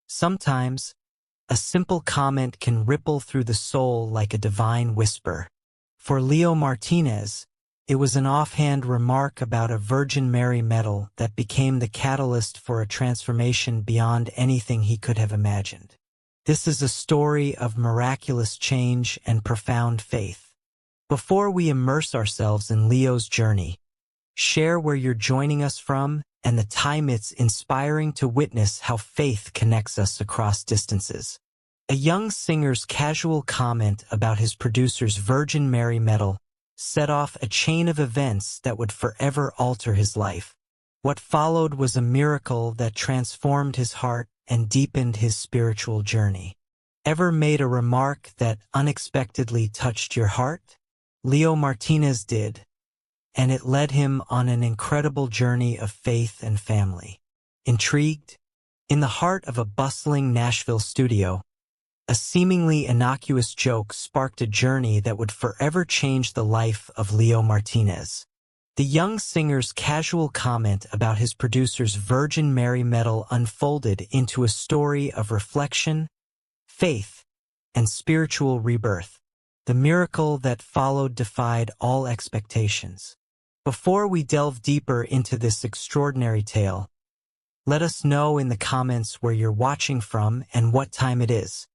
Sometimes, a simple comment can ripple through the soul like a divine whisper. For Leo Martinez, it was an offhand remark about a Virgin Mary medal that became the catalyst for a transformation beyond anything he could have imagined. This is a story of miraculous change and profound faith. Before we immerse ourselves in Leo's journey, share where you're joining us from and the time it's inspiring to witness how faith connects us across distances. A young singer's casual comment about his producer's Virgin Mary medal set off a chain of events that would forever alter his life. What followed was a miracle that transformed his heart and deepened his spiritual journey. Ever made a remark that unexpectedly touched your heart? Leo Martinez did, and it led him on an incredible journey of faith and family. Intrigued? In the heart of a bustling Nashville studio, a seemingly innocuous joke sparked a journey that would forever change the life of Leo Martinez. The young singer's casual comment about his producer's Virgin Mary medal unfolded into a story of reflection, faith, and spiritual rebirth. The miracle that followed defied all expectations. Before we delve deeper into this extraordinary tale, let us know in the comments where you're watching from and what time it is.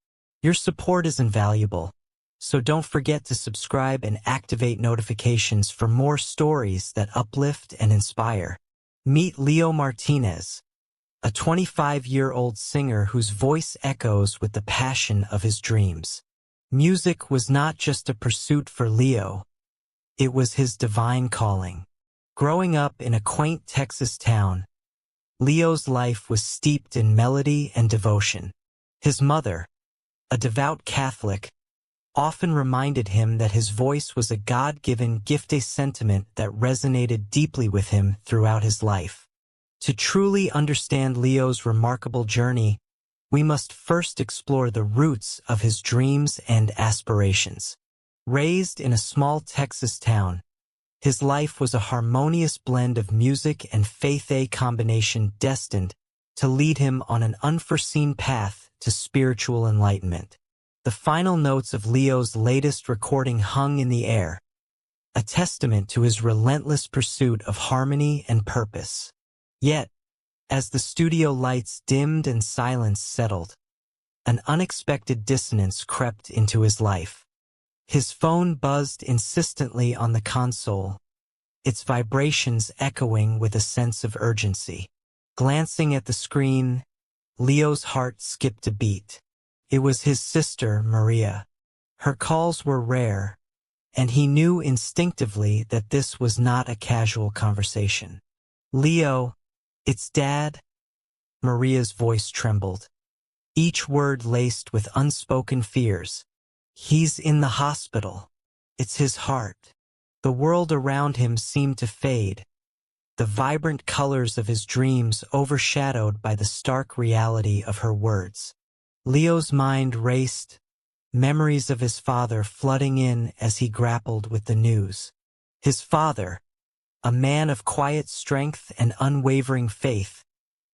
Your support is invaluable, so don't forget to subscribe and activate notifications for more stories that uplift and inspire. Meet Leo Martinez, a 25-year-old singer whose voice echoes with the passion of his dreams. Music was not just a pursuit for Leo, it was his divine calling. Growing up in a quaint Texas town, Leo's life was steeped in melody and devotion. His mother, a devout Catholic, often reminded him that his voice was a God-given gift, a sentiment that resonated deeply with him throughout his life. To truly understand Leo's remarkable journey, we must first explore the roots of his dreams and aspirations. Raised in a small Texas town, his life was a harmonious blend of music and faith, a combination destined to lead him on an unforeseen path to spiritual enlightenment. The final notes of Leo's latest recording hung in the air, a testament to his relentless pursuit of harmony and purpose. Yet, as the studio lights dimmed and silence settled, an unexpected dissonance crept into his life. His phone buzzed insistently on the console, its vibrations echoing with a sense of urgency. Glancing at the screen, Leo's heart skipped a beat. It was his sister, Maria. Her calls were rare, and he knew instinctively that this was not a casual conversation. "Leo, it's Dad." Maria's voice trembled, each word laced with unspoken fears. "He's in the hospital. It's his heart." The world around him seemed to fade, the vibrant colors of his dreams overshadowed by the stark reality of her words. Leo's mind raced, memories of his father flooding in as he grappled with the news. His father, a man of quiet strength and unwavering faith,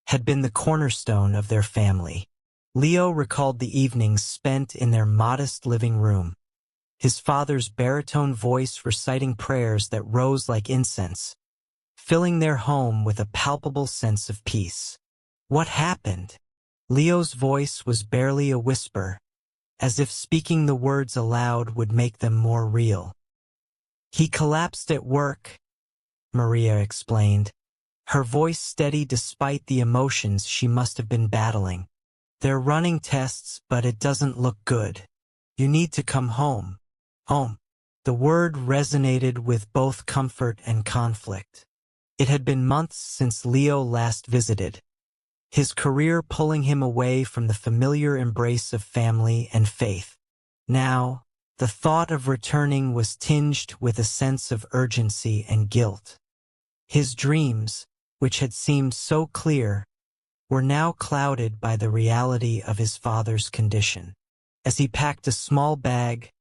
had been the cornerstone of their family. Leo recalled the evenings spent in their modest living room, his father's baritone voice reciting prayers that rose like incense, filling their home with a palpable sense of peace. What happened? Leo's voice was barely a whisper, as if speaking the words aloud would make them more real. "He collapsed at work," Maria explained, her voice steady despite the emotions she must have been battling. "They're running tests, but it doesn't look good. You need to come home." Home. The word resonated with both comfort and conflict. It had been months since Leo last visited, his career pulling him away from the familiar embrace of family and faith. Now, the thought of returning was tinged with a sense of urgency and guilt. His dreams, which had seemed so clear, were now clouded by the reality of his father's condition. As he packed a small bag,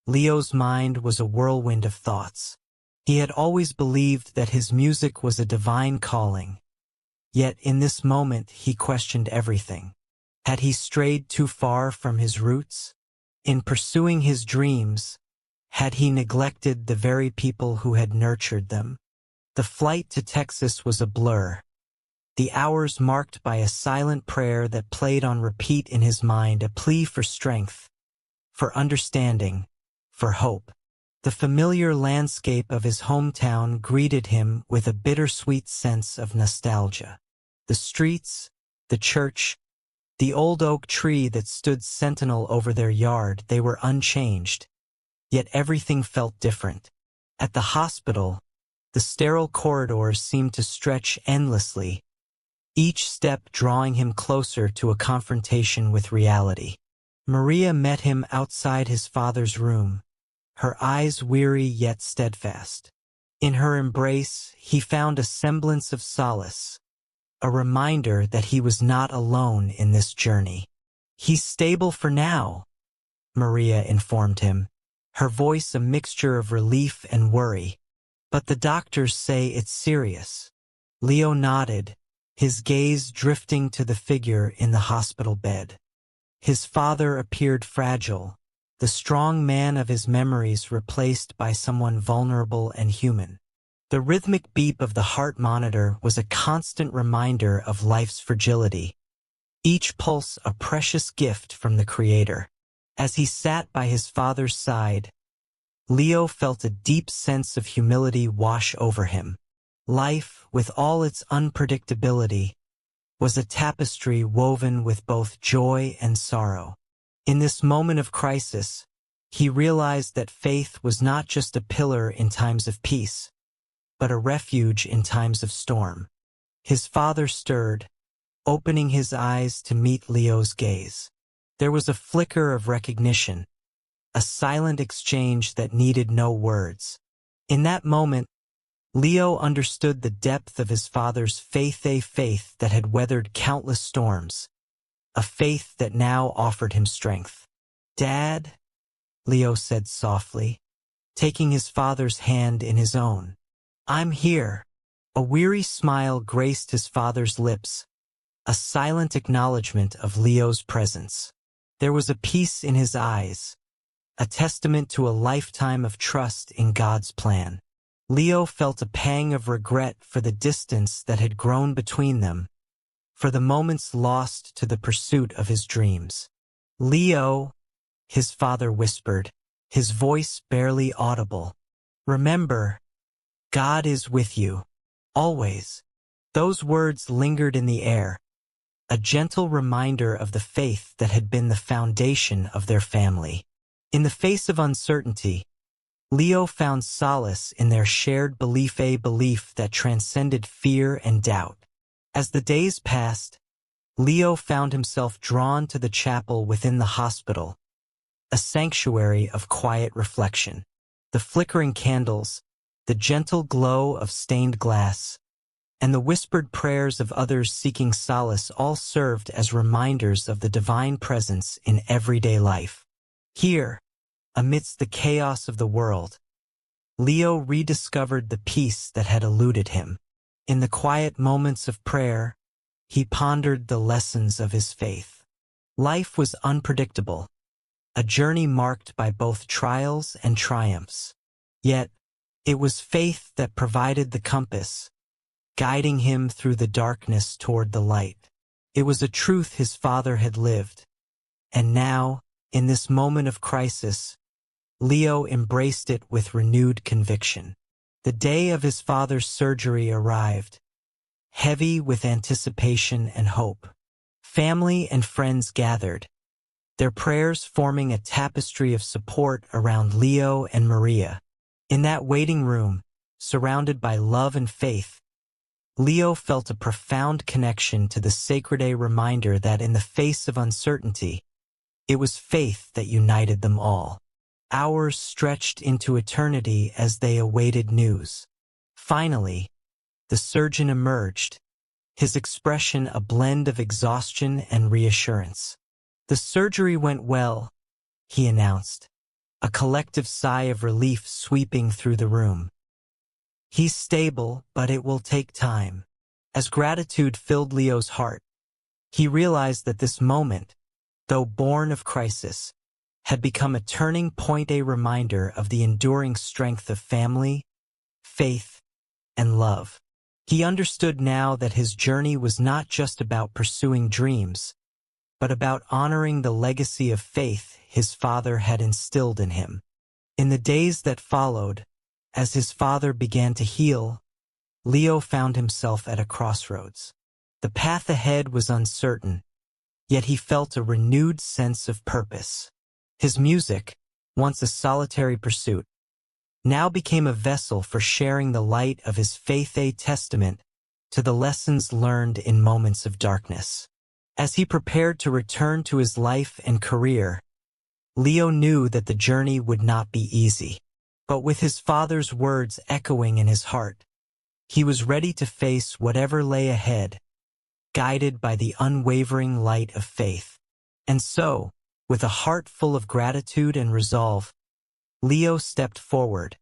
Leo's mind was a whirlwind of thoughts. He had always believed that his music was a divine calling, yet in this moment he questioned everything. Had he strayed too far from his roots? In pursuing his dreams, had he neglected the very people who had nurtured them? The flight to Texas was a blur, the hours marked by a silent prayer that played on repeat in his mind, a plea for strength, for understanding, for hope. The familiar landscape of his hometown greeted him with a bittersweet sense of nostalgia. The streets, the church, the old oak tree that stood sentinel over their yard, they were unchanged. Yet everything felt different. At the hospital, the sterile corridors seemed to stretch endlessly, each step drawing him closer to a confrontation with reality. Maria met him outside his father's room, her eyes weary yet steadfast. In her embrace, he found a semblance of solace, a reminder that he was not alone in this journey. "He's stable for now," Maria informed him, her voice a mixture of relief and worry. "But the doctors say it's serious." Leo nodded, his gaze drifting to the figure in the hospital bed. His father appeared fragile, the strong man of his memories replaced by someone vulnerable and human. The rhythmic beep of the heart monitor was a constant reminder of life's fragility, each pulse a precious gift from the Creator. As he sat by his father's side, Leo felt a deep sense of humility wash over him. Life, with all its unpredictability, was a tapestry woven with both joy and sorrow. In this moment of crisis, he realized that faith was not just a pillar in times of peace, but a refuge in times of storm. His father stirred, opening his eyes to meet Leo's gaze. There was a flicker of recognition, a silent exchange that needed no words. In that moment, Leo understood the depth of his father's faith, a faith that had weathered countless storms, a faith that now offered him strength. "Dad," Leo said softly, taking his father's hand in his own. "I'm here." A weary smile graced his father's lips, a silent acknowledgement of Leo's presence. There was a peace in his eyes, a testament to a lifetime of trust in God's plan. Leo felt a pang of regret for the distance that had grown between them, for the moments lost to the pursuit of his dreams. "Leo," his father whispered, his voice barely audible. "Remember, God is with you, always." Those words lingered in the air, a gentle reminder of the faith that had been the foundation of their family. In the face of uncertainty, Leo found solace in their shared belief, a belief that transcended fear and doubt. As the days passed, Leo found himself drawn to the chapel within the hospital, a sanctuary of quiet reflection. The flickering candles, the gentle glow of stained glass, and the whispered prayers of others seeking solace all served as reminders of the divine presence in everyday life. Here, amidst the chaos of the world, Leo rediscovered the peace that had eluded him. In the quiet moments of prayer, he pondered the lessons of his faith. Life was unpredictable, a journey marked by both trials and triumphs. Yet, it was faith that provided the compass, guiding him through the darkness toward the light. It was a truth his father had lived, and now, in this moment of crisis, Leo embraced it with renewed conviction. The day of his father's surgery arrived, heavy with anticipation and hope. Family and friends gathered, their prayers forming a tapestry of support around Leo and Maria. In that waiting room, surrounded by love and faith, Leo felt a profound connection to the sacred, a reminder that in the face of uncertainty, it was faith that united them all. Hours stretched into eternity as they awaited news. Finally, the surgeon emerged, his expression a blend of exhaustion and reassurance. "The surgery went well," he announced, a collective sigh of relief sweeping through the room. "He's stable, but it will take time." As gratitude filled Leo's heart, He realized that this moment, though born of crisis, had become a turning point, a reminder of the enduring strength of family, faith, and love. He understood now that his journey was not just about pursuing dreams, but about honoring the legacy of faith his father had instilled in him. In the days that followed, as his father began to heal, Leo found himself at a crossroads. The path ahead was uncertain, yet he felt a renewed sense of purpose. His music, once a solitary pursuit, now became a vessel for sharing the light of his faith, a testament to the lessons learned in moments of darkness. As he prepared to return to his life and career, Leo knew that the journey would not be easy. But with his father's words echoing in his heart, he was ready to face whatever lay ahead, guided by the unwavering light of faith. And so, with a heart full of gratitude and resolve, Leo stepped forward,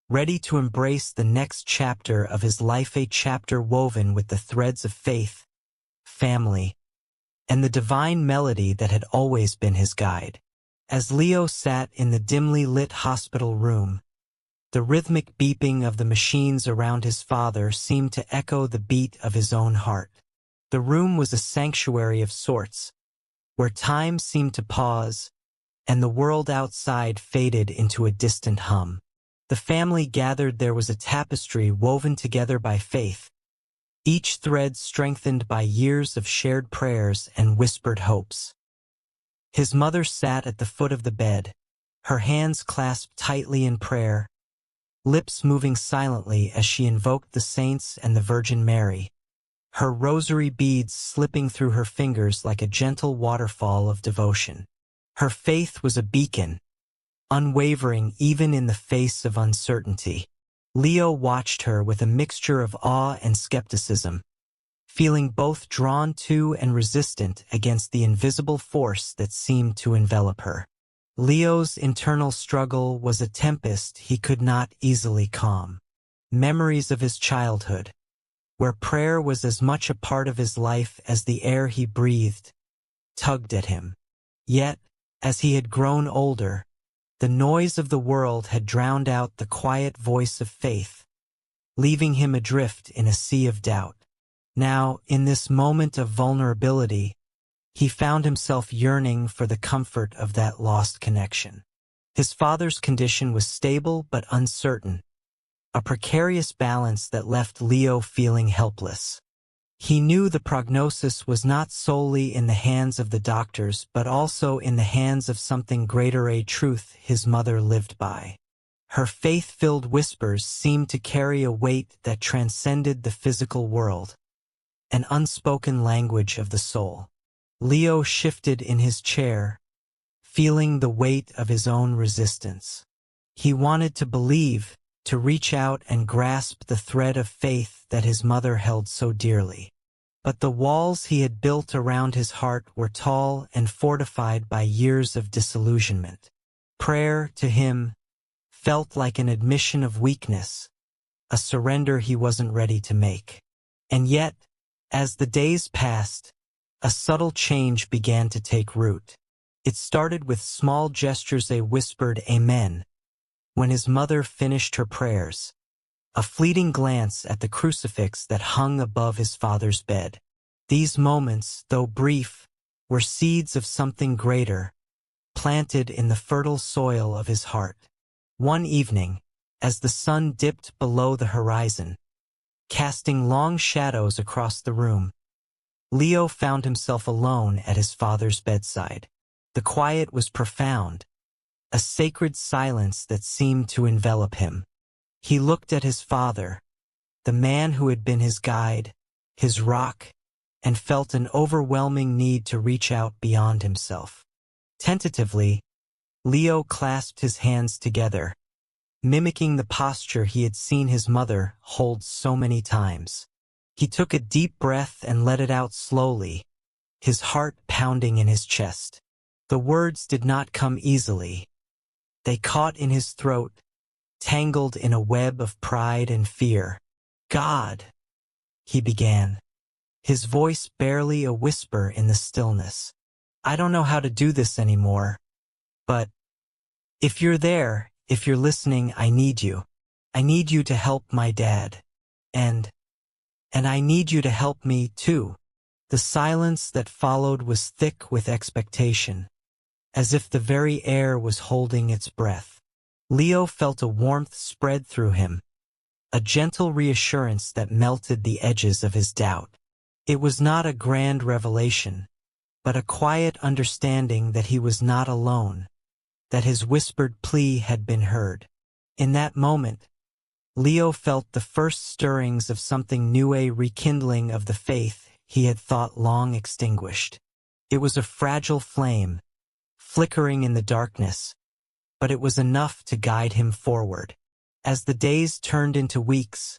ready to embrace the next chapter of his life, a chapter woven with the threads of faith, family, and the divine melody that had always been his guide. As Leo sat in the dimly lit hospital room, the rhythmic beeping of the machines around his father seemed to echo the beat of his own heart. The room was a sanctuary of sorts, where time seemed to pause, and the world outside faded into a distant hum. The family gathered. There was a tapestry woven together by faith, each thread strengthened by years of shared prayers and whispered hopes. His mother sat at the foot of the bed, her hands clasped tightly in prayer, lips moving silently as she invoked the saints and the Virgin Mary, her rosary beads slipping through her fingers like a gentle waterfall of devotion. Her faith was a beacon, unwavering even in the face of uncertainty. Leo watched her with a mixture of awe and skepticism, feeling both drawn to and resistant against the invisible force that seemed to envelop her. Leo's internal struggle was a tempest he could not easily calm. Memories of his childhood, where prayer was as much a part of his life as the air he breathed, tugged at him. Yet, as he had grown older, the noise of the world had drowned out the quiet voice of faith, leaving him adrift in a sea of doubt. Now, in this moment of vulnerability, he found himself yearning for the comfort of that lost connection. His father's condition was stable but uncertain, a precarious balance that left Leo feeling helpless. He knew the prognosis was not solely in the hands of the doctors but also in the hands of something greater, a truth his mother lived by. Her faith-filled whispers seemed to carry a weight that transcended the physical world, an unspoken language of the soul. Leo shifted in his chair, feeling the weight of his own resistance. He wanted to believe, to reach out and grasp the thread of faith that his mother held so dearly. But the walls he had built around his heart were tall and fortified by years of disillusionment. Prayer, to him, felt like an admission of weakness, a surrender he wasn't ready to make. And yet, as the days passed, a subtle change began to take root. It started with small gestures, a whispered amen when his mother finished her prayers, a fleeting glance at the crucifix that hung above his father's bed. These moments, though brief, were seeds of something greater, planted in the fertile soil of his heart. One evening, as the sun dipped below the horizon, casting long shadows across the room, Leo found himself alone at his father's bedside. The quiet was profound, a sacred silence that seemed to envelop him. He looked at his father, the man who had been his guide, his rock, and felt an overwhelming need to reach out beyond himself. Tentatively, Leo clasped his hands together, mimicking the posture he had seen his mother hold so many times. He took a deep breath and let it out slowly, his heart pounding in his chest. The words did not come easily. They caught in his throat, tangled in a web of pride and fear. "God," he began. his voice barely a whisper in the stillness. "I don't know how to do this anymore, but if you're there, if you're listening, I need you. I need you to help my dad. And I need you to help me, too." The silence that followed was thick with expectation, as if the very air was holding its breath. Leo felt a warmth spread through him, a gentle reassurance that melted the edges of his doubt. It was not a grand revelation, but a quiet understanding that he was not alone, that his whispered plea had been heard. In that moment, Leo felt the first stirrings of something new, a rekindling of the faith he had thought long extinguished. It was a fragile flame, flickering in the darkness, but it was enough to guide him forward. As the days turned into weeks,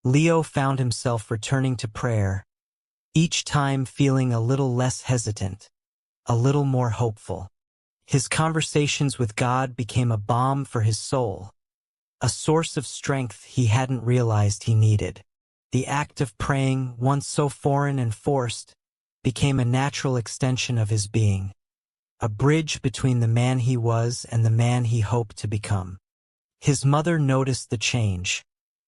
Leo found himself returning to prayer, each time feeling a little less hesitant, a little more hopeful. His conversations with God became a balm for his soul, a source of strength he hadn't realized he needed. The act of praying, once so foreign and forced, became a natural extension of his being, a bridge between the man he was and the man he hoped to become. His mother noticed the change,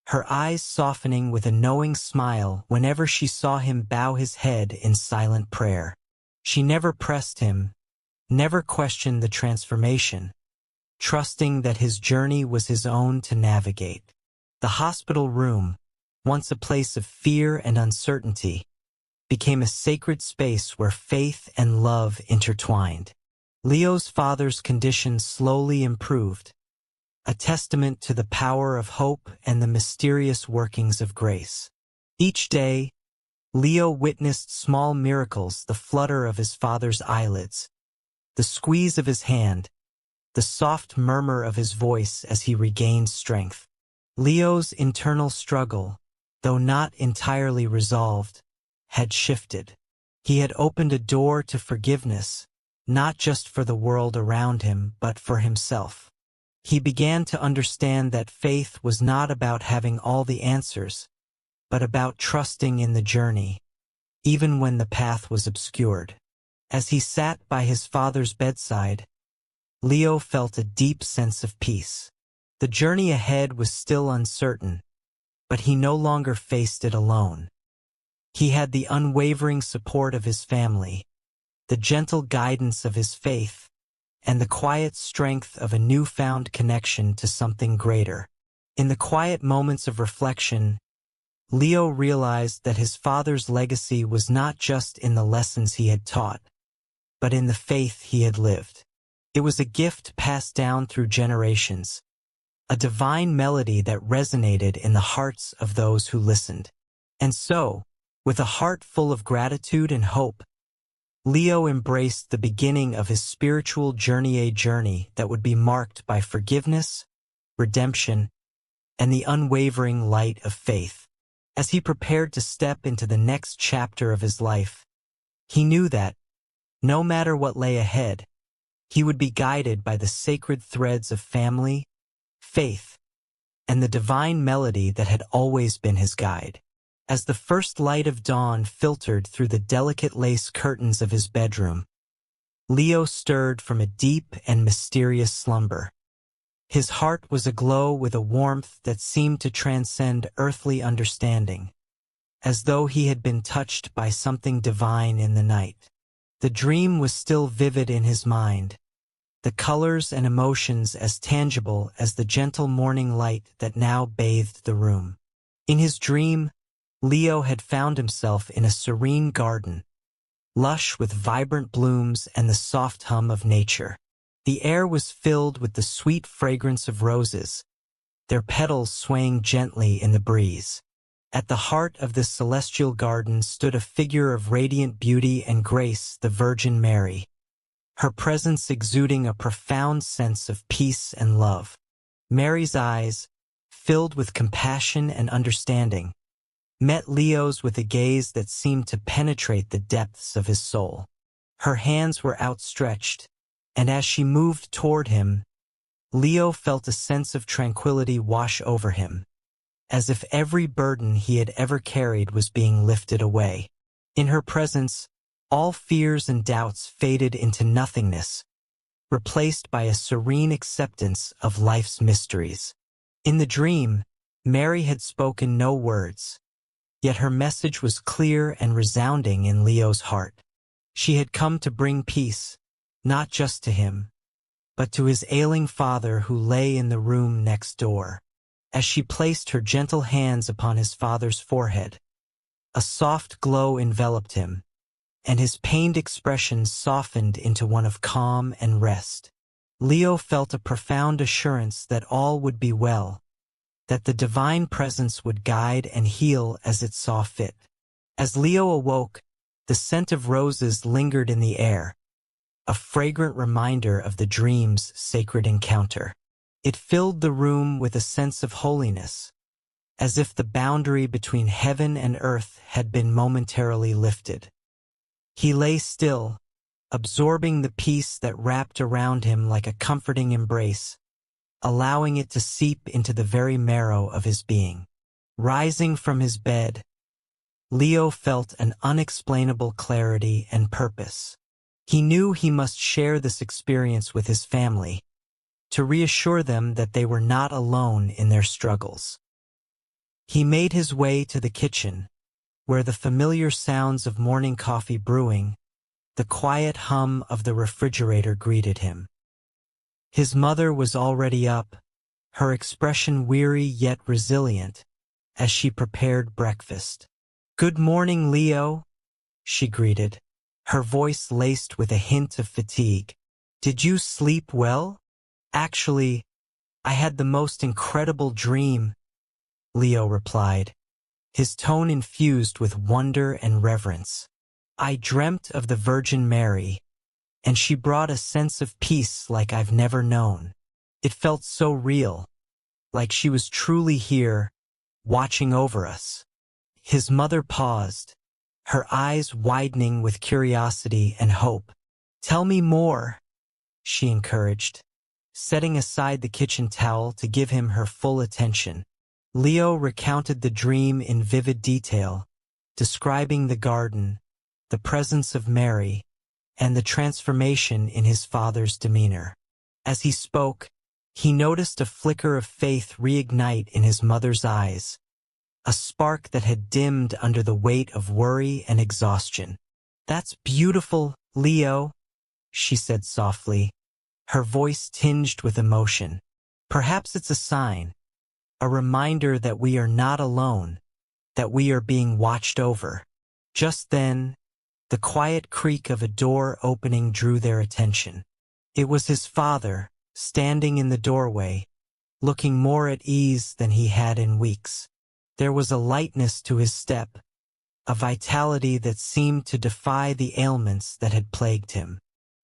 her eyes softening with a knowing smile whenever she saw him bow his head in silent prayer. She never pressed him, never questioned the transformation, trusting that his journey was his own to navigate. The hospital room, once a place of fear and uncertainty, became a sacred space where faith and love intertwined. Leo's father's condition slowly improved, a testament to the power of hope and the mysterious workings of grace. Each day, Leo witnessed small miracles: the flutter of his father's eyelids, the squeeze of his hand, the soft murmur of his voice as he regained strength. Leo's internal struggle, though not entirely resolved, had shifted. He had opened a door to forgiveness, not just for the world around him, but for himself. He began to understand that faith was not about having all the answers, but about trusting in the journey, even when the path was obscured. As he sat by his father's bedside, Leo felt a deep sense of peace. The journey ahead was still uncertain, but he no longer faced it alone. He had the unwavering support of his family, the gentle guidance of his faith, and the quiet strength of a newfound connection to something greater. In the quiet moments of reflection, Leo realized that his father's legacy was not just in the lessons he had taught, but in the faith he had lived. It was a gift passed down through generations, a divine melody that resonated in the hearts of those who listened. And so, with a heart full of gratitude and hope, Leo embraced the beginning of his spiritual journey, a journey that would be marked by forgiveness, redemption, and the unwavering light of faith. As he prepared to step into the next chapter of his life, he knew that, no matter what lay ahead, he would be guided by the sacred threads of family, faith, and the divine melody that had always been his guide. As the first light of dawn filtered through the delicate lace curtains of his bedroom, Leo stirred from a deep and mysterious slumber. His heart was aglow with a warmth that seemed to transcend earthly understanding, as though he had been touched by something divine in the night. The dream was still vivid in his mind, the colors and emotions as tangible as the gentle morning light that now bathed the room. In his dream, Leo had found himself in a serene garden, lush with vibrant blooms and the soft hum of nature. The air was filled with the sweet fragrance of roses, their petals swaying gently in the breeze. At the heart of this celestial garden stood a figure of radiant beauty and grace, the Virgin Mary, her presence exuding a profound sense of peace and love. Mary's eyes, filled with compassion and understanding, met Leo's with a gaze that seemed to penetrate the depths of his soul. Her hands were outstretched, and as she moved toward him, Leo felt a sense of tranquility wash over him, as if every burden he had ever carried was being lifted away. In her presence, all fears and doubts faded into nothingness, replaced by a serene acceptance of life's mysteries. In the dream, Mary had spoken no words, yet her message was clear and resounding in Leo's heart. She had come to bring peace, not just to him, but to his ailing father who lay in the room next door. As she placed her gentle hands upon his father's forehead, a soft glow enveloped him, and his pained expression softened into one of calm and rest. Leo felt a profound assurance that all would be well, that the divine presence would guide and heal as it saw fit. As Leo awoke, the scent of roses lingered in the air, a fragrant reminder of the dream's sacred encounter. It filled the room with a sense of holiness, as if the boundary between heaven and earth had been momentarily lifted. He lay still, absorbing the peace that wrapped around him like a comforting embrace, allowing it to seep into the very marrow of his being. Rising from his bed, Leo felt an unexplainable clarity and purpose. He knew he must share this experience with his family, to reassure them that they were not alone in their struggles. He made his way to the kitchen, where the familiar sounds of morning coffee brewing, the quiet hum of the refrigerator greeted him. His mother was already up, her expression weary yet resilient, as she prepared breakfast. "Good morning, Leo," she greeted, her voice laced with a hint of fatigue. "Did you sleep well?" "Actually, I had the most incredible dream," Leo replied, his tone infused with wonder and reverence. "I dreamt of the Virgin Mary, and she brought a sense of peace like I've never known. It felt so real, like she was truly here, watching over us." His mother paused, her eyes widening with curiosity and hope. "Tell me more," she encouraged, setting aside the kitchen towel to give him her full attention. Leo recounted the dream in vivid detail, describing the garden, the presence of Mary, and the transformation in his father's demeanor. As he spoke, he noticed a flicker of faith reignite in his mother's eyes, a spark that had dimmed under the weight of worry and exhaustion. "That's beautiful, Leo," she said softly, her voice tinged with emotion. "Perhaps it's a sign, a reminder that we are not alone, that we are being watched over." Just then, the quiet creak of a door opening drew their attention. It was his father, standing in the doorway, looking more at ease than he had in weeks. There was a lightness to his step, a vitality that seemed to defy the ailments that had plagued him.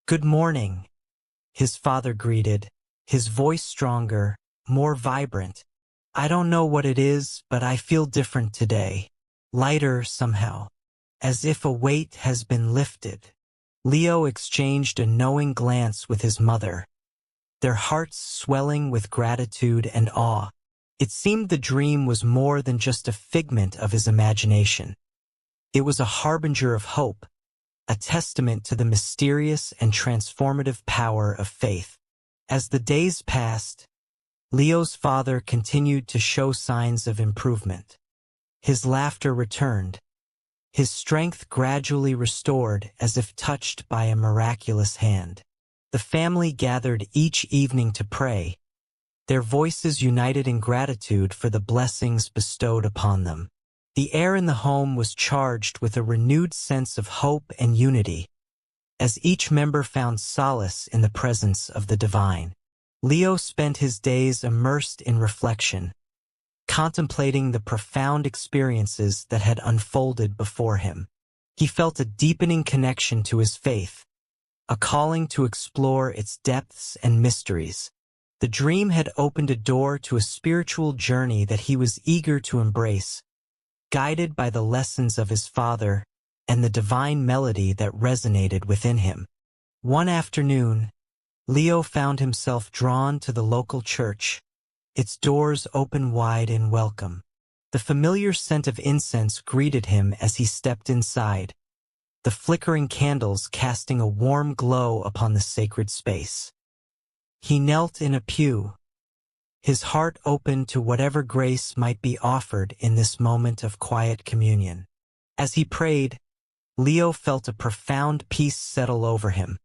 "Good morning," his father greeted, his voice stronger, more vibrant. "I don't know what it is, but I feel different today. Lighter somehow, as if a weight has been lifted." Leo exchanged a knowing glance with his mother, their hearts swelling with gratitude and awe. It seemed the dream was more than just a figment of his imagination. It was a harbinger of hope, a testament to the mysterious and transformative power of faith. As the days passed, Leo's father continued to show signs of improvement. His laughter returned, his strength gradually restored as if touched by a miraculous hand. The family gathered each evening to pray, their voices united in gratitude for the blessings bestowed upon them. The air in the home was charged with a renewed sense of hope and unity, as each member found solace in the presence of the divine. Leo spent his days immersed in reflection, contemplating the profound experiences that had unfolded before him. He felt a deepening connection to his faith, a calling to explore its depths and mysteries. The dream had opened a door to a spiritual journey that he was eager to embrace, guided by the lessons of his father and the divine melody that resonated within him. One afternoon, Leo found himself drawn to the local church, its doors open wide in welcome. The familiar scent of incense greeted him as he stepped inside, the flickering candles casting a warm glow upon the sacred space. He knelt in a pew, his heart open to whatever grace might be offered in this moment of quiet communion. As he prayed, Leo felt a profound peace settle over him,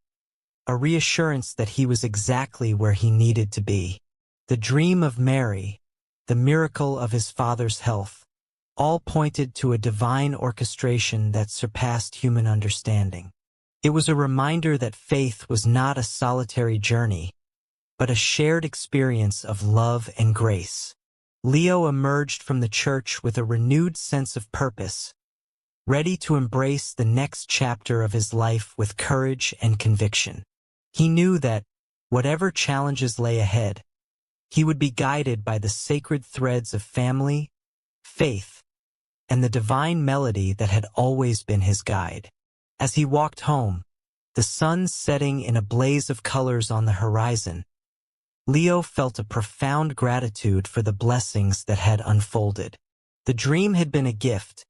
a reassurance that he was exactly where he needed to be. The dream of Mary, the miracle of his father's health, all pointed to a divine orchestration that surpassed human understanding. It was a reminder that faith was not a solitary journey, but a shared experience of love and grace. Leo emerged from the church with a renewed sense of purpose, ready to embrace the next chapter of his life with courage and conviction. He knew that, whatever challenges lay ahead, he would be guided by the sacred threads of family, faith, and the divine melody that had always been his guide. As he walked home, the sun setting in a blaze of colors on the horizon, Leo felt a profound gratitude for the blessings that had unfolded. The dream had been a gift,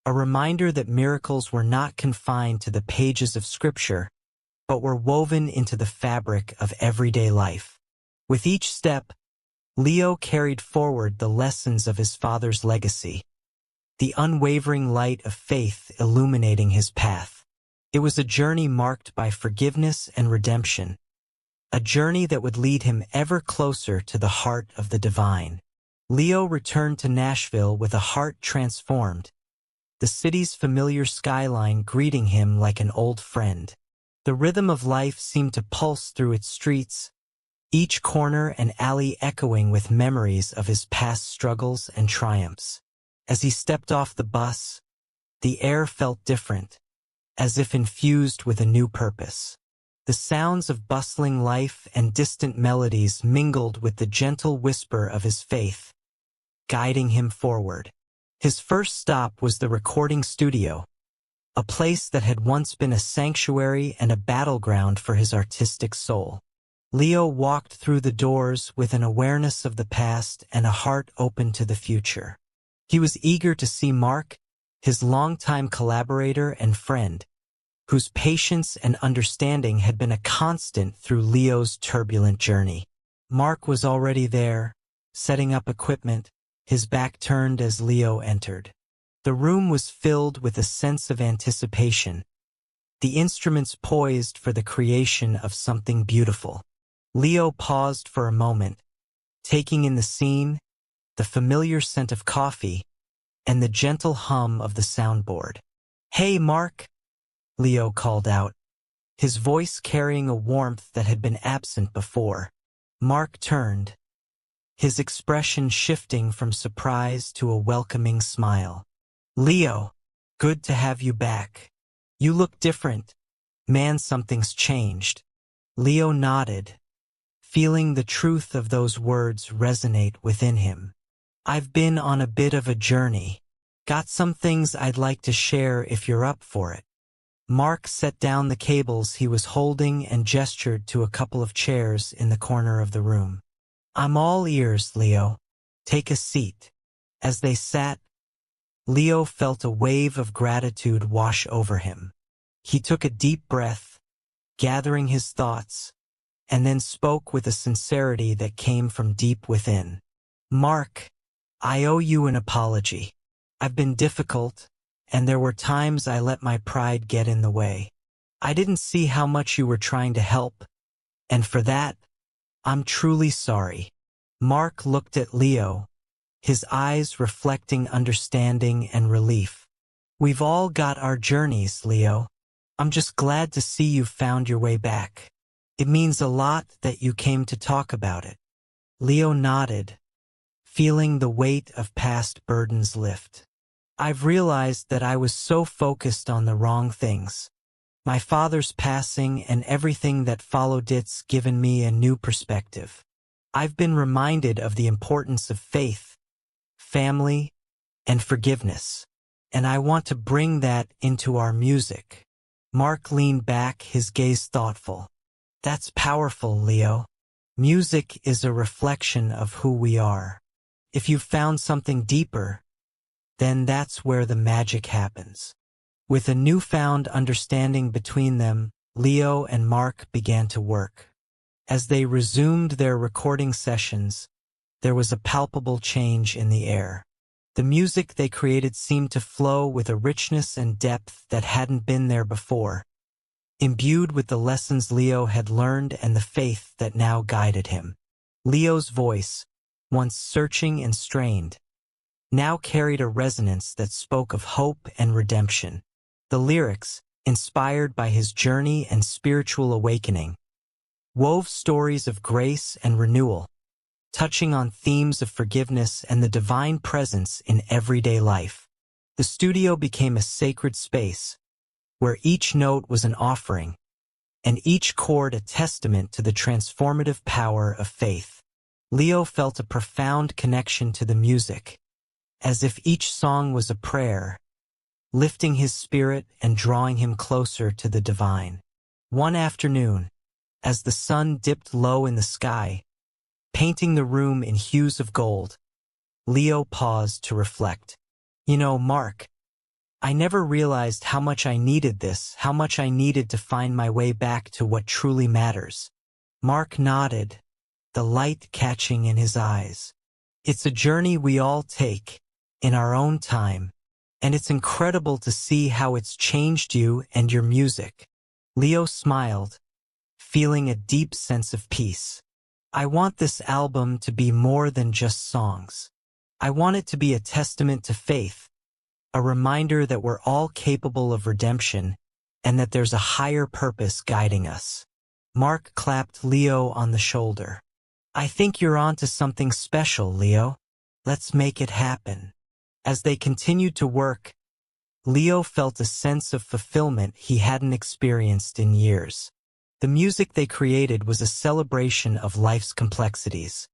a reminder that miracles were not confined to the pages of Scripture, but were woven into the fabric of everyday life. With each step, Leo carried forward the lessons of his father's legacy, the unwavering light of faith illuminating his path. It was a journey marked by forgiveness and redemption, a journey that would lead him ever closer to the heart of the divine. Leo returned to Nashville with a heart transformed, the city's familiar skyline greeting him like an old friend. The rhythm of life seemed to pulse through its streets, each corner and alley echoing with memories of his past struggles and triumphs. As he stepped off the bus, the air felt different, as if infused with a new purpose. The sounds of bustling life and distant melodies mingled with the gentle whisper of his faith, guiding him forward. His first stop was the recording studio, a place that had once been a sanctuary and a battleground for his artistic soul. Leo walked through the doors with an awareness of the past and a heart open to the future. He was eager to see Mark, his longtime collaborator and friend, whose patience and understanding had been a constant through Leo's turbulent journey. Mark was already there, setting up equipment, his back turned as Leo entered. The room was filled with a sense of anticipation, the instruments poised for the creation of something beautiful. Leo paused for a moment, taking in the scene, the familiar scent of coffee, and the gentle hum of the soundboard. "Hey, Mark," Leo called out, his voice carrying a warmth that had been absent before. Mark turned, his expression shifting from surprise to a welcoming smile. "Leo, good to have you back. You look different. Man, something's changed." Leo nodded, feeling the truth of those words resonate within him. "I've been on a bit of a journey. Got some things I'd like to share if you're up for it." Mark set down the cables he was holding and gestured to a couple of chairs in the corner of the room. "I'm all ears, Leo. Take a seat." As they sat, Leo felt a wave of gratitude wash over him. He took a deep breath, gathering his thoughts, and then spoke with a sincerity that came from deep within. "Mark, I owe you an apology. I've been difficult, and there were times I let my pride get in the way. I didn't see how much you were trying to help, and for that, I'm truly sorry." Mark looked at Leo, his eyes reflecting understanding and relief. "We've all got our journeys, Leo. I'm just glad to see you found your way back. It means a lot that you came to talk about it." Leo nodded, feeling the weight of past burdens lift. "I've realized that I was so focused on the wrong things. My father's passing and everything that followed it's given me a new perspective. I've been reminded of the importance of faith, family, and forgiveness, and I want to bring that into our music." Mark leaned back, his gaze thoughtful. "That's powerful, Leo. Music is a reflection of who we are. If you've found something deeper, then that's where the magic happens." With a newfound understanding between them, Leo and Mark began to work. As they resumed their recording sessions, there was a palpable change in the air. The music they created seemed to flow with a richness and depth that hadn't been there before, imbued with the lessons Leo had learned and the faith that now guided him. Leo's voice, once searching and strained, now carried a resonance that spoke of hope and redemption. The lyrics, inspired by his journey and spiritual awakening, wove stories of grace and renewal, touching on themes of forgiveness and the divine presence in everyday life. The studio became a sacred space, where each note was an offering, and each chord a testament to the transformative power of faith. Leo felt a profound connection to the music, as if each song was a prayer, lifting his spirit and drawing him closer to the divine. One afternoon, as the sun dipped low in the sky, painting the room in hues of gold, Leo paused to reflect. You know, Mark, I never realized how much I needed this, how much I needed to find my way back to what truly matters. Mark nodded, the light catching in his eyes. It's a journey we all take, in our own time, and it's incredible to see how it's changed you and your music. Leo smiled, feeling a deep sense of peace. I want this album to be more than just songs. I want it to be a testament to faith, a reminder that we're all capable of redemption and that there's a higher purpose guiding us. Mark clapped Leo on the shoulder. I think you're onto something special, Leo. Let's make it happen. As they continued to work, Leo felt a sense of fulfillment he hadn't experienced in years. The music they created was a celebration of life's complexities,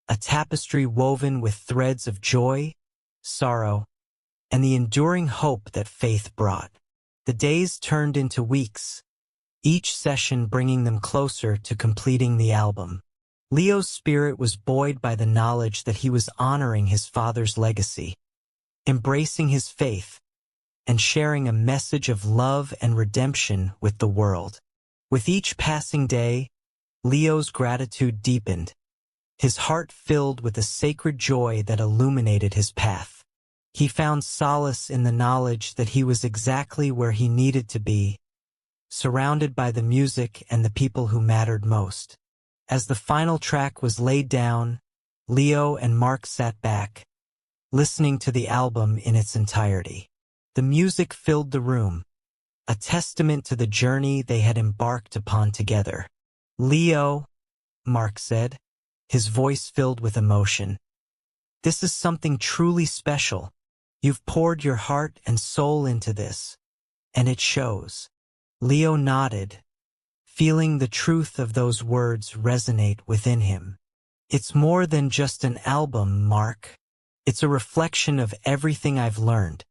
a tapestry woven with threads of joy, sorrow, and the enduring hope that faith brought. The days turned into weeks, each session bringing them closer to completing the album. Leo's spirit was buoyed by the knowledge that he was honoring his father's legacy, embracing his faith, and sharing a message of love and redemption with the world. With each passing day, Leo's gratitude deepened, his heart filled with a sacred joy that illuminated his path. He found solace in the knowledge that he was exactly where he needed to be, surrounded by the music and the people who mattered most. As the final track was laid down, Leo and Mark sat back, listening to the album in its entirety. The music filled the room, a testament to the journey they had embarked upon together. Leo, Mark said, his voice filled with emotion. This is something truly special. You've poured your heart and soul into this, and it shows. Leo nodded, feeling the truth of those words resonate within him. It's more than just an album, Mark. It's a reflection of everything I've learned,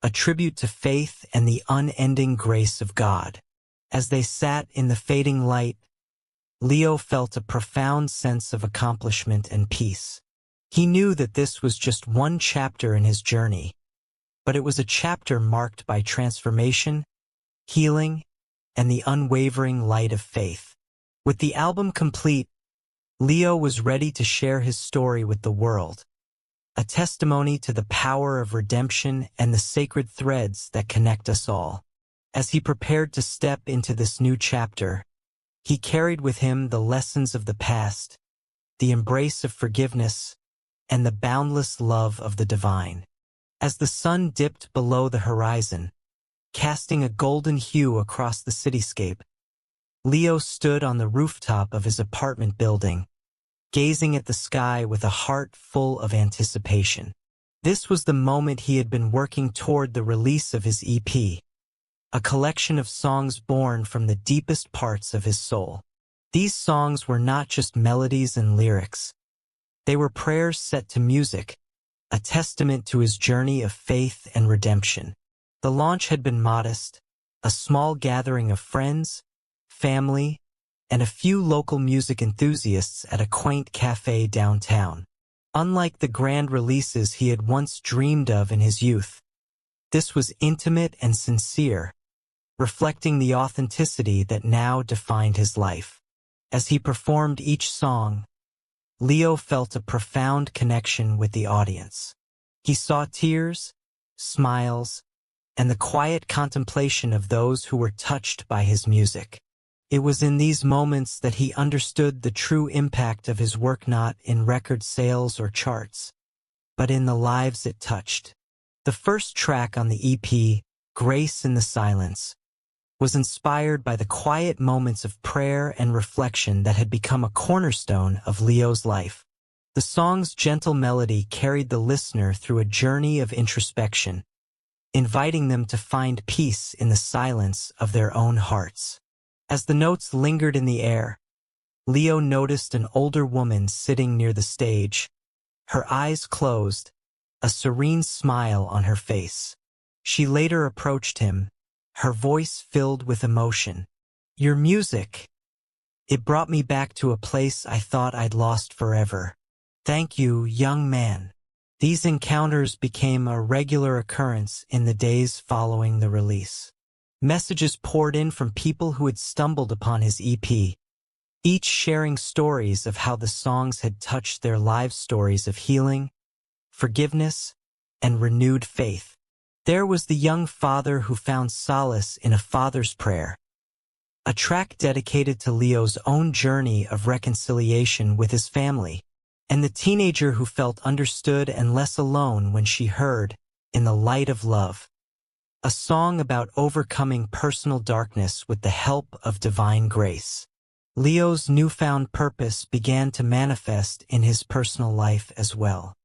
a tribute to faith and the unending grace of God. As they sat in the fading light, Leo felt a profound sense of accomplishment and peace. He knew that this was just one chapter in his journey, but it was a chapter marked by transformation, healing, and the unwavering light of faith. With the album complete, Leo was ready to share his story with the world, a testimony to the power of redemption and the sacred threads that connect us all. As he prepared to step into this new chapter, he carried with him the lessons of the past, the embrace of forgiveness, and the boundless love of the divine. As the sun dipped below the horizon, casting a golden hue across the cityscape, Leo stood on the rooftop of his apartment building, gazing at the sky with a heart full of anticipation. This was the moment he had been working toward, the release of his EP, a collection of songs born from the deepest parts of his soul. These songs were not just melodies and lyrics. They were prayers set to music, a testament to his journey of faith and redemption. The launch had been modest, a small gathering of friends, family, and a few local music enthusiasts at a quaint cafe downtown. Unlike the grand releases he had once dreamed of in his youth, This was intimate and sincere, reflecting the authenticity that now defined his life. As he performed each song, Leo felt a profound connection with the audience. He saw tears, smiles, and the quiet contemplation of those who were touched by his music. It was in these moments that he understood the true impact of his work, not in record sales or charts, but in the lives it touched. The first track on the EP, Grace in the Silence, was inspired by the quiet moments of prayer and reflection that had become a cornerstone of Leo's life. The song's gentle melody carried the listener through a journey of introspection, inviting them to find peace in the silence of their own hearts. As the notes lingered in the air, Leo noticed an older woman sitting near the stage, her eyes closed, a serene smile on her face. She later approached him, her voice filled with emotion. "Your music, it brought me back to a place I thought I'd lost forever. Thank you, young man." These encounters became a regular occurrence in the days following the release. Messages poured in from people who had stumbled upon his EP, each sharing stories of how the songs had touched their lives, stories of healing, forgiveness, and renewed faith. There was the young father who found solace in a father's prayer, a track dedicated to Leo's own journey of reconciliation with his family, and the teenager who felt understood and less alone when she heard In the Light of Love, a song about overcoming personal darkness with the help of divine grace. Leo's newfound purpose began to manifest in his personal life as well.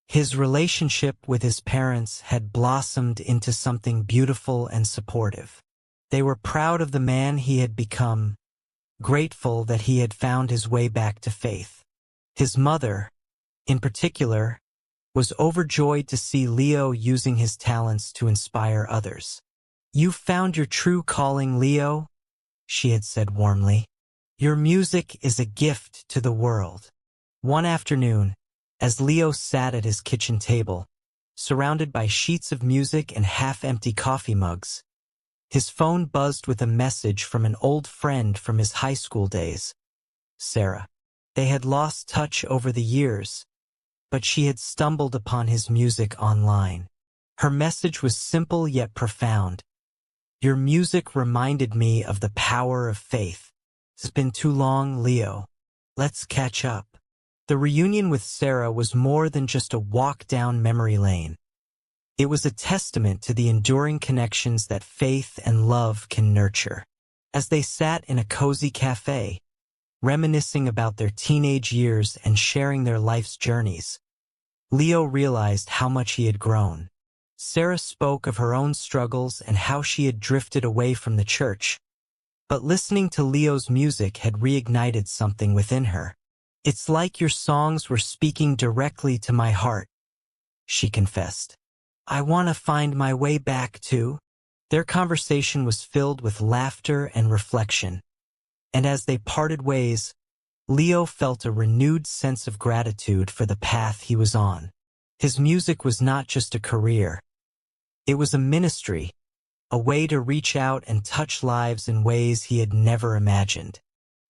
His relationship with his parents had blossomed into something beautiful and supportive. They were proud of the man he had become, grateful that he had found his way back to faith. His mother, in particular, was overjoyed to see Leo using his talents to inspire others. "You've found your true calling, Leo," she had said warmly. "Your music is a gift to the world." One afternoon, as Leo sat at his kitchen table, surrounded by sheets of music and half-empty coffee mugs, his phone buzzed with a message from an old friend from his high school days, Sarah. They had lost touch over the years, but she had stumbled upon his music online. Her message was simple yet profound. "Your music reminded me of the power of faith. It's been too long, Leo. Let's catch up." The reunion with Sarah was more than just a walk down memory lane. It was a testament to the enduring connections that faith and love can nurture. As they sat in a cozy cafe, reminiscing about their teenage years and sharing their life's journeys, Leo realized how much he had grown. Sarah spoke of her own struggles and how she had drifted away from the church, but listening to Leo's music had reignited something within her. "It's like your songs were speaking directly to my heart," she confessed. "I want to find my way back too." Their conversation was filled with laughter and reflection, and as they parted ways, Leo felt a renewed sense of gratitude for the path he was on. His music was not just a career. It was a ministry, a way to reach out and touch lives in ways he had never imagined.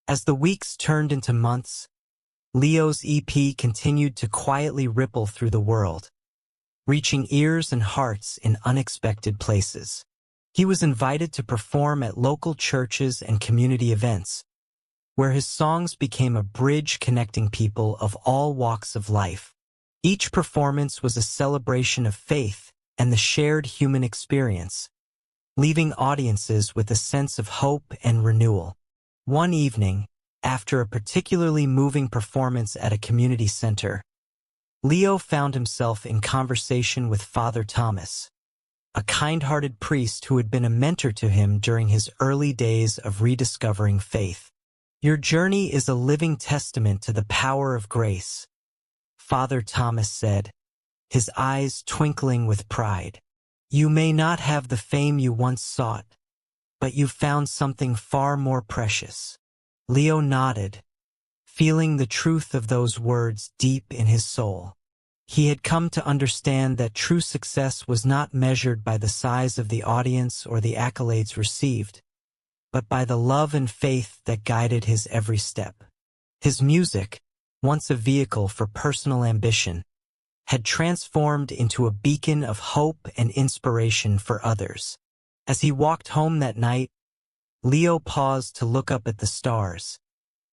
As the weeks turned into months, Leo's EP continued to quietly ripple through the world, reaching ears and hearts in unexpected places. He was invited to perform at local churches and community events, where his songs became a bridge connecting people of all walks of life. Each performance was a celebration of faith and the shared human experience, leaving audiences with a sense of hope and renewal. One evening, after a particularly moving performance at a community center, Leo found himself in conversation with Father Thomas, a kind-hearted priest who had been a mentor to him during his early days of rediscovering faith. "Your journey is a living testament to the power of grace," Father Thomas said, his eyes twinkling with pride. "You may not have the fame you once sought, but you found something far more precious." Leo nodded, feeling the truth of those words deep in his soul. He had come to understand that true success was not measured by the size of the audience or the accolades received, but by the love and faith that guided his every step. His music, once a vehicle for personal ambition, had transformed into a beacon of hope and inspiration for others. As he walked home that night, Leo paused to look up at the stars,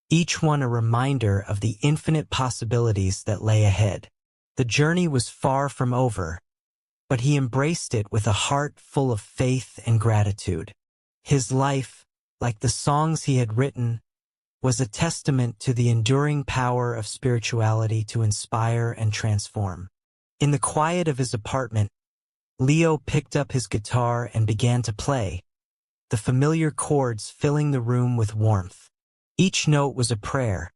each one a reminder of the infinite possibilities that lay ahead. The journey was far from over, but he embraced it with a heart full of faith and gratitude. His life, like the songs he had written, was a testament to the enduring power of spirituality to inspire and transform. In the quiet of his apartment, Leo picked up his guitar and began to play, the familiar chords filling the room with warmth. Each note was a prayer,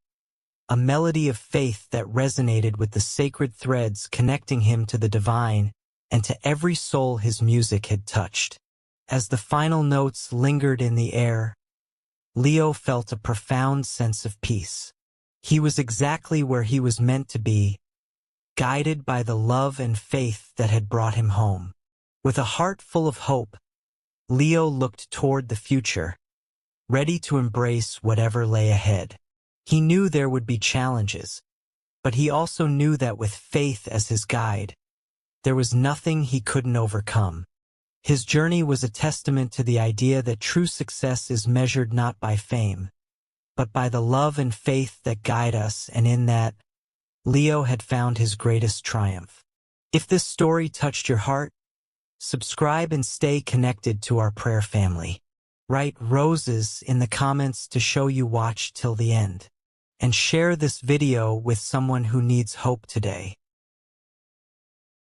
a melody of faith that resonated with the sacred threads connecting him to the divine and to every soul his music had touched. As the final notes lingered in the air, Leo felt a profound sense of peace. He was exactly where he was meant to be, guided by the love and faith that had brought him home. With a heart full of hope, Leo looked toward the future, ready to embrace whatever lay ahead. He knew there would be challenges, but he also knew that with faith as his guide, there was nothing he couldn't overcome. His journey was a testament to the idea that true success is measured not by fame, but by the love and faith that guide us, and in that, Leo had found his greatest triumph. If this story touched your heart, subscribe and stay connected to our prayer family. Write roses in the comments to show you watched till the end. And share this video with someone who needs hope today.